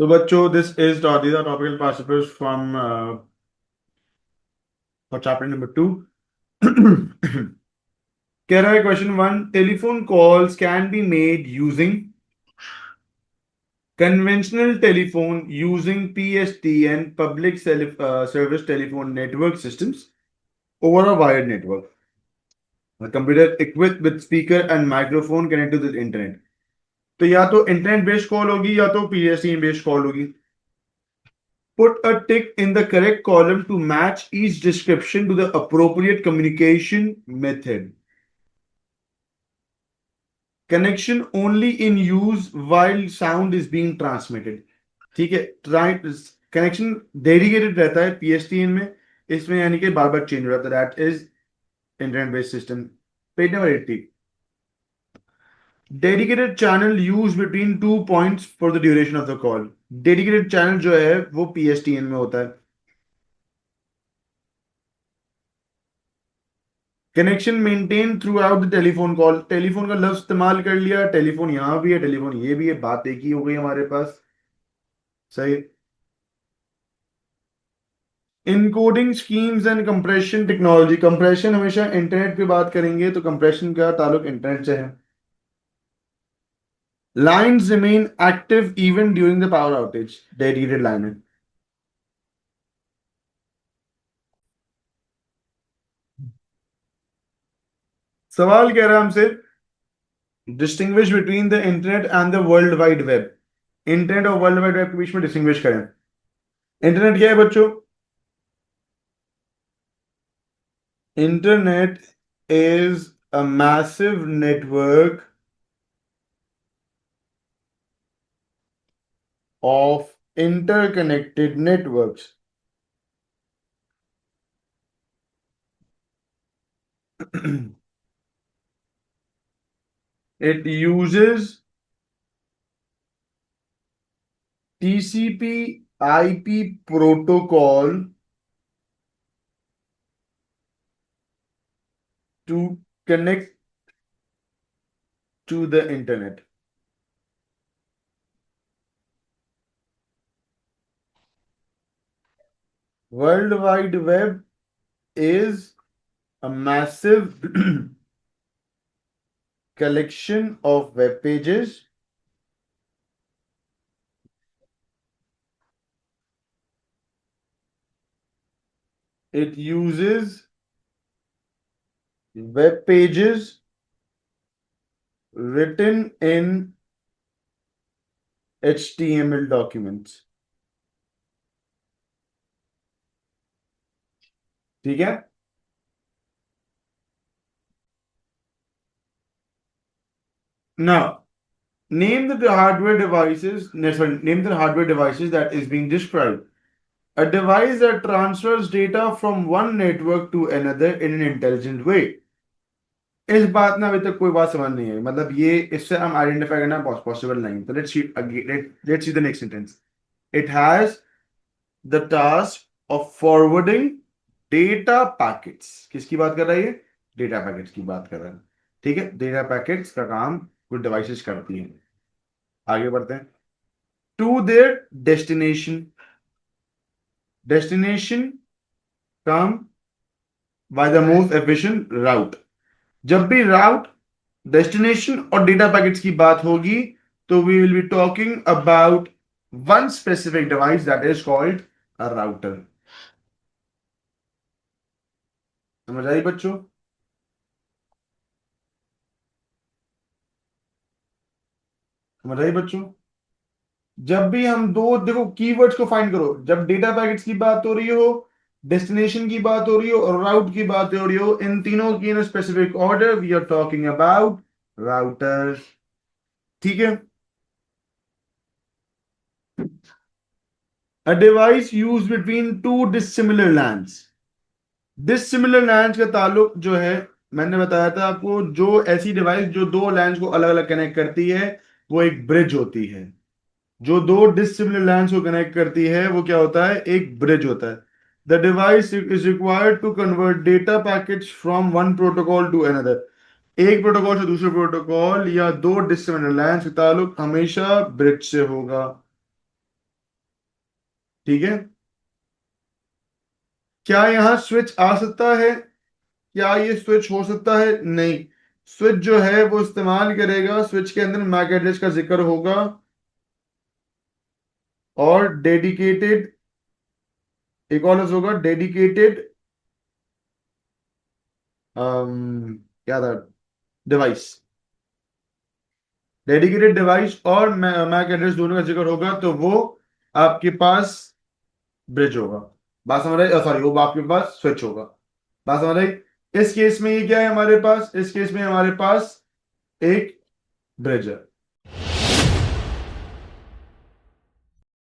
तो बच्चों, this is the topical participants from for chapter number 2. कह रहा है question 1, telephone calls can be made using conventional telephone using PSTN public service telephone network systems over a wired network. A computer equipped with speaker and microphone connected to the internet. तो या तो internet based call होगी या तो PSTN based call होगी. Put a tick in the correct column to match each description to the appropriate communication method. Connection only in use while sound is being transmitted. ठीक है. Connection dedicated रहता है PSTN में. इसमें यानी कि बार बार change हो रहा है. That is internet based system. Page number 80. Dedicated channel use between 2 points for the duration of the call. Dedicated channel जो है वो PSTN में होता है. Connection maintain through out the telephone call. Telephone का लफ्ज इस्तेमाल कर लिया. टेलीफोन यहां भी है, टेलीफोन ये भी है. बात एक ही हो गई हमारे पास. सही. Encoding schemes and compression technology. Compression हमेशा इंटरनेट पे बात करेंगे तो कंप्रेशन का ताल्लुक इंटरनेट से है. Lines remain active even during the power outage. Dedicated line है. सवाल कह रहा है हमसे, distinguish between the internet and the world wide web. Internet और वर्ल्ड वाइड वेब के बीच में डिस्टिंग्विश करें. इंटरनेट क्या है बच्चों? Internet is a massive network of interconnected networks. It uses TCP/IP protocol to connect to the internet. World Wide Web is a massive collection of web pages it uses web pages written in HTML documents. ठीक है. Now, name the hardware devices. Name the hardware devices that is being described. A device that transfers data from one network to another in an intelligent way. इस बात में अभी तक कोई बात समझ नहीं है. मतलब ये इससे हम आइडेंटिफाई करना पॉसिबल नहीं. तो let's see the next sentence. It has the task of forwarding data packets. किसकी बात कर रहा है ये? डेटा पैकेट्स की बात कर रहा है. ठीक है. डेटा पैकेट्स का काम कुछ डिवाइसेस करती हैं. आगे बढ़ते हैं. To their destination. Destination come by the most efficient route. जब भी राउट, डेस्टिनेशन और डेटा पैकेट्स की बात होगी तो we will be talking about one specific device that is called a router. समझ आई बच्चों? समझ आई बच्चों? जब भी हम दो देखो कीवर्ड्स को फाइंड करो. जब डेटा पैकेट्स की बात हो रही हो, डेस्टिनेशन की बात हो रही हो और राउट की बात हो रही हो, इन तीनों की in specific order we are talking about routers. ठीक है. A device used between two dissimilar LANs. Dissimilar LANs का ताल्लुक जो है, मैंने बताया था आपको, जो ऐसी डिवाइस जो दो LANs को अलग अलग कनेक्ट करती है वो एक ब्रिज होती है. जो दो डिसिमिलर LANs को कनेक्ट करती है वो क्या होता है? एक ब्रिज होता है. The device is required to convert data packets from one protocol to another. एक प्रोटोकॉल से दूसरे प्रोटोकॉल या दो डिसिमिलर LANs का ताल्लुक हमेशा ब्रिज से होगा. ठीक है। क्या यहाँ स्विच आ सकता है? क्या ये स्विच हो सकता है? नहीं। स्विच जो है वो इस्तेमाल करेगा, स्विच के अंदर मैक एड्रेस का जिक्र होगा और डेडिकेटेड, एक और लफ्ज होगा डेडिकेटेड, क्या था, डिवाइस। डेडिकेटेड डिवाइस और मैक एड्रेस दोनों का जिक्र होगा, तो वो आपके पास ब्रिज होगा। बात समझ रहे? सॉरी, वो आपके पास स्विच होगा। बात समझ रही? इस केस में ये क्या है हमारे पास? इस केस में हमारे पास एक ब्रिज है।